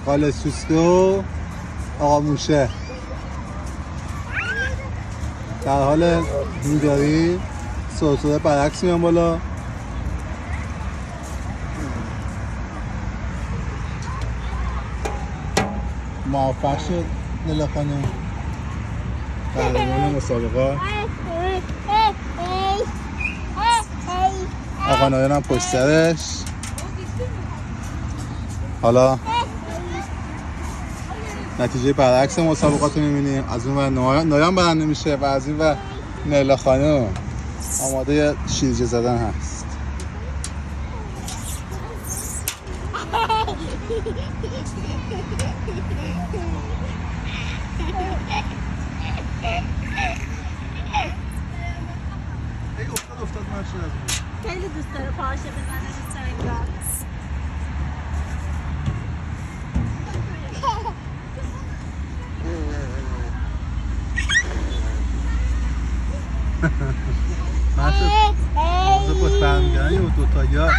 خاله سوسکه و آقا موشه در حال بیداری سرسره برعکس میان بالا. موفق شد لیلا خانم قهرمان مسابقات. آقا نایان هم پشت سرش. حالا نتیجه برعکس مسابقات رو می‌بینیم. از اون ور نایان برنده میشه و از این ور لیلا خانم آماده شیرجه زدن هست. افتاد ماشین از اون. خیلی دوست داره پاهاشه بزنه رو سنگات. ماشین موزه پشت برمیگردن یا دوتا یا